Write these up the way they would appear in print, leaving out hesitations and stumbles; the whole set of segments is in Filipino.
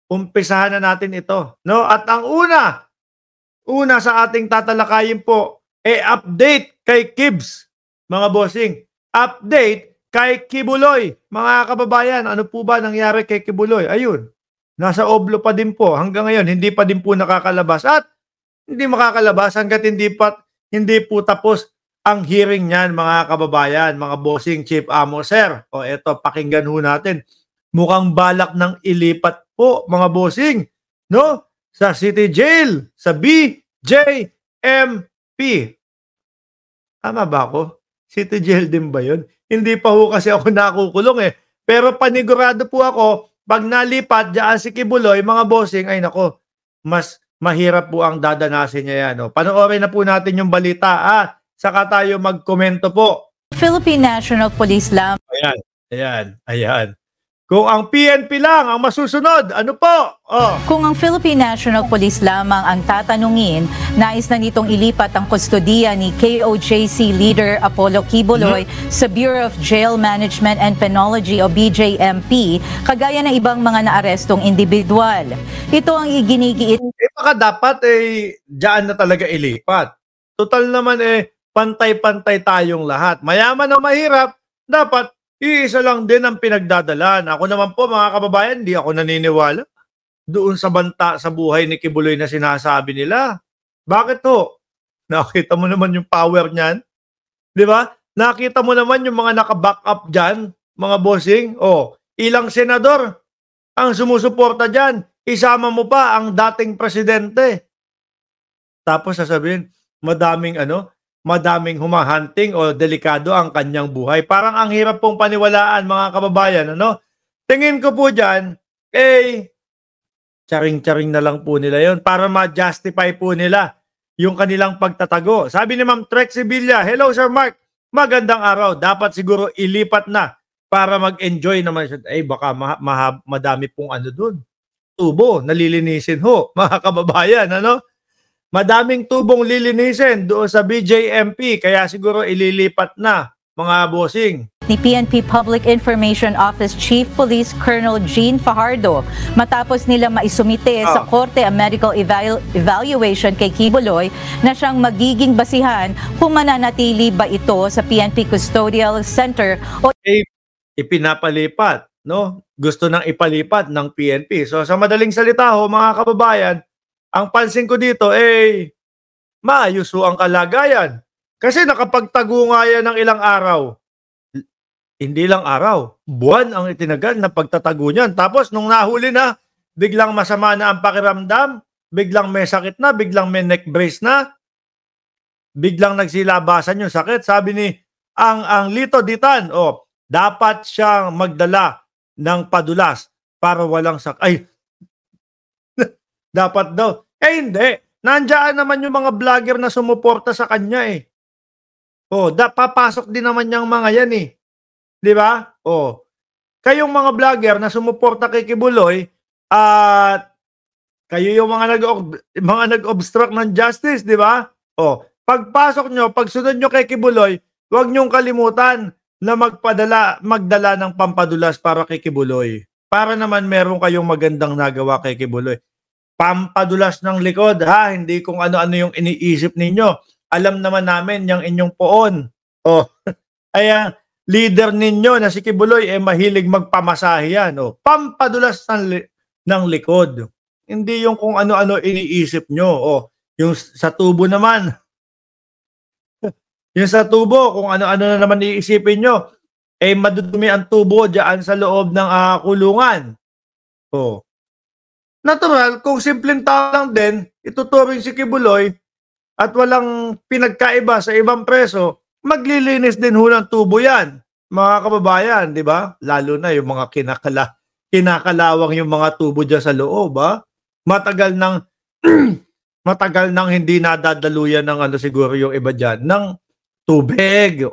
umpisahan na natin ito, no? At ang una sa ating tatalakayin po, update kay Kibs, mga bossing. Update kay Kibuloy, mga kababayan. Ano po ba nangyari kay Kibuloy? Ayun, nasa oblo pa din po. Hanggang ngayon, hindi pa din po nakakalabas. At hindi makakalabas hanggat hindi po tapos ang hearing niyan, mga kababayan, mga bossing, Chief Amo, Sir. O eto, pakinggan ho natin. Mukhang balak ng ilipat po, mga bossing, no? Sa City Jail, sa BJMP. Tama ba ako? City Jail din ba yun? Hindi pa ho kasi ako nakukulong eh. Pero panigurado po ako, pag nalipat dyan si Kibuloy, mga bossing, ay nako, mas mahirap po ang dadanasin niya yan. No? Panoorin na po natin yung balita. Saka tayo magkomento po. Philippine National Police lang. Ayan. Kung ang PNP lang ang masusunod, ano po? Kung ang Philippine National Police lamang ang tatanungin, nais na nitong ilipat ang kustodiya ni KOJC leader Apollo Kibuloy sa Bureau of Jail Management and Penology o BJMP, kagaya ng ibang mga naarestong individual. Ito ang iginigiit. Baka dapat diyan na talaga ilipat. Total naman pantay-pantay tayong lahat. Mayaman o mahirap, dapat iisa lang din ang pinagdadalan. Ako naman po, mga kababayan, di ako naniniwala doon sa banta sa buhay ni Kibuloy na sinasabi nila. Bakit to? Nakita mo naman yung power niyan. Di ba? Nakita mo naman yung mga naka-back up dyan, mga bossing. Ilang senador ang sumusuporta dyan. Isama mo pa ang dating presidente. Tapos sasabihin, madaming humahunting o delikado ang kanyang buhay. Parang ang hirap pong paniwalaan, mga kababayan. Tingin ko po dyan, charing-charing na lang po nila yon para ma-justify po nila yung kanilang pagtatago. Sabi ni Ma'am Trexie Villa, hello Sir Mark, magandang araw. Dapat siguro ilipat na para mag-enjoy naman siya. Baka madami pong dun. Tubo, nalilinisin ho, mga kababayan. Madaming tubong lilinisin doon sa BJMP, kaya siguro ililipat na, mga bossing. Ni PNP Public Information Office Chief Police Colonel Jean Fajardo matapos nila maisumite sa korte ang medical evaluation kay Kibuloy na siyang magiging basihan kung mananatili ba ito sa PNP Custodial Center o ipinapalipat, no? Gusto nang ipalipat ng PNP. So sa madaling salita ho, mga kababayan, ang pansin ko dito maayos ho ang kalagayan. Kasi nakapagtago nga yan ng ilang araw. Hindi lang araw, buwan ang itinagal na pagtatago niyan. Tapos nung nahuli na, biglang masama na ang pakiramdam, biglang may sakit na, biglang may neck brace na, biglang nagsilabasan yung sakit. Sabi ni ang Lito Ditan, dapat siyang magdala ng padulas para walang sakit. Dapat daw. Hindi. Nandiyan naman yung mga vlogger na sumuporta sa kanya papasok din naman yung mga yan Di ba? Kayong mga vlogger na sumuporta kay Kibuloy at kayo yung mga nag-obstruct ng justice, di ba? Pagpasok nyo, pagsunod nyo kay Kibuloy, huwag nyong kalimutan na magdala ng pampadulas para kay Kibuloy. Para naman meron kayong magandang nagawa kay Kibuloy. Pampadulas ng likod, hindi kung ano-ano yung iniisip ninyo. Alam naman namin yung inyong poon. Kaya leader ninyo na si Kibuloy mahilig magpamasahe yan. Pampadulas ng likod. Hindi yung kung ano-ano iniisip nyo. Yung sa tubo naman. Yung sa tubo, kung ano-ano na naman iisipin nyo, madudumi ang tubo dyan sa loob ng kulungan. Natural, kung simpleng tao lang din, ituturing si Kibuloy at walang pinagkaiba sa ibang preso, maglilinis din ho ng tubo yan, mga kababayan, di ba? Lalo na yung mga kinakalawang yung mga tubo dyan sa loob, Matagal nang hindi nadadaluyan ng siguro yung iba dyan, ng tubig,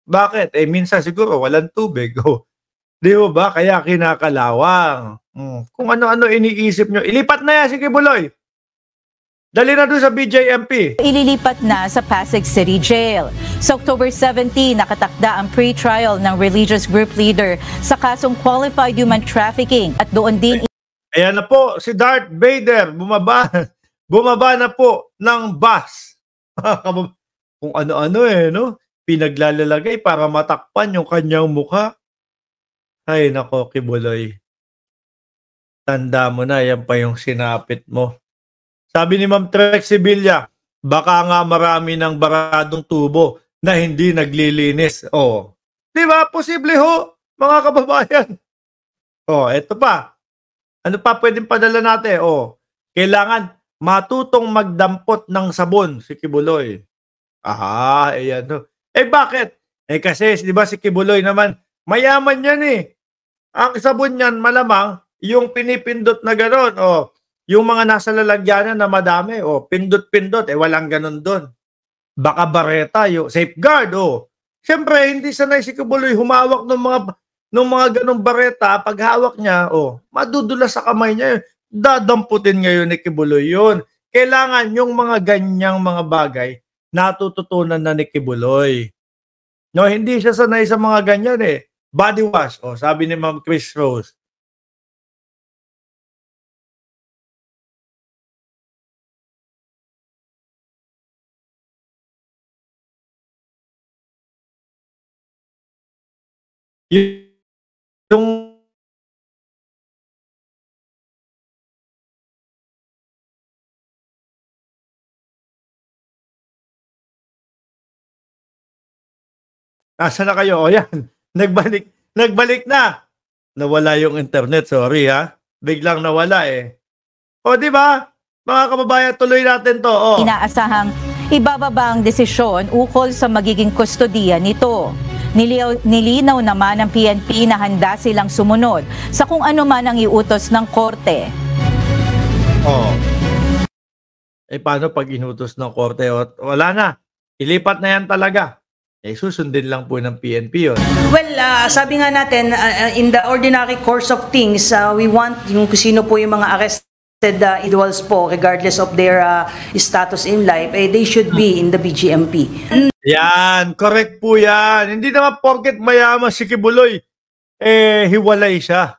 Bakit? Minsan siguro walang tubig, Di ba? Kaya kinakalawang. Kung ano-ano iniisip nyo, ilipat na yan si Kibuloy. Dali na doon sa BJMP. Ililipat na sa Pasig City Jail. Sa October 17, nakatakda ang pre-trial ng religious group leader sa kasong qualified human trafficking at doon din Ayan na po si Darth Vader, bumaba. Bumaba na po ng bus. Kung ano-ano no? Pinaglalalagay para matakpan yung kanyang mukha. Ay nako, Kibuloy. Tanda mo na, yan pa yung sinapit mo. Sabi ni Ma'am Trex Sevilla, baka nga marami ng baradong tubo na hindi naglilinis. Oh. Di ba? Posible ho, mga kababayan. Oh, eto pa. Ano pa pwedeng padala natin? Oh, kailangan matutong magdampot ng sabon si Kibuloy. Aha, ayan ho. Eh bakit? Eh kasi, di ba si Kibuloy naman, mayaman yan eh. Ang sabon niyan malamang, yung pinipindot na gano'n, yung mga nasa lalagyanan na madami, pindot-pindot, walang gano'n doon. Baka bareta, yung safeguard, Siyempre, hindi sanay si Kibuloy humawak ng mga ganong bareta. Pag hawak niya, madudulas sa kamay niya. Dadamputin ngayon ni Kibuloy yun. Kailangan yung mga ganyang mga bagay natututunan na ni Kibuloy. No, hindi siya sanay sa mga ganyan eh. Body wash, sabi ni Ma'am Chris Rose. Yung Nasaan na kayo? O yan, nagbalik na. Nawala yung internet, sorry ha. Biglang nawala eh. O di ba? Mga kababayan, tuloy natin to. Inaasahang ibababa ang desisyon ukol sa magiging kustodiya nito. Nilinaw naman ng PNP na handa silang sumunod sa kung ano man ang iutos ng korte. Paano pag inutos ng korte? Wala na. Ilipat na yan talaga. Susundin lang po ng PNP yun. Well, sabi nga natin, in the ordinary course of things, we want yung kung sino po yung mga arrested individuals po, regardless of their status in life, they should be in the BGMP. Yan, correct po yan. Hindi naman porket mayaman si Kibuloy, hiwalay siya.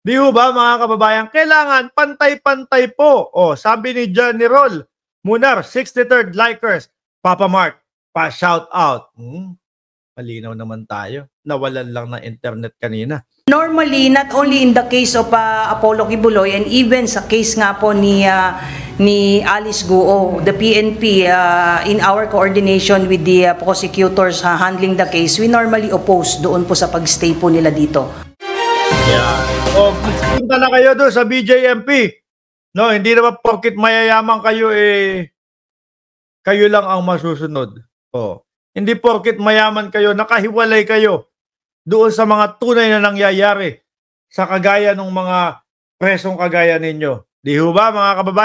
Di ba mga kababayan? Kailangan pantay-pantay po. Sabi ni Johnny Roll, Munar, 63rd Likers, Papa Mark, pa-shout out. Malinaw naman tayo. Nawalan lang ng internet kanina. Normally, not only in the case of Apollo Kibuloy and even sa case nga po ni Alice Guo, the PNP, in our coordination with the prosecutors handling the case, we normally oppose doon po sa pag-stay po nila dito. Yeah. Punta na kayo doon sa BJMP. No, hindi naman porket mayayaman kayo kayo lang ang masusunod. Hindi porket mayaman kayo, nakahiwalay kayo doon sa mga tunay na nangyayari sa kagaya ng mga presong kagaya ninyo. Di ba mga kababayan?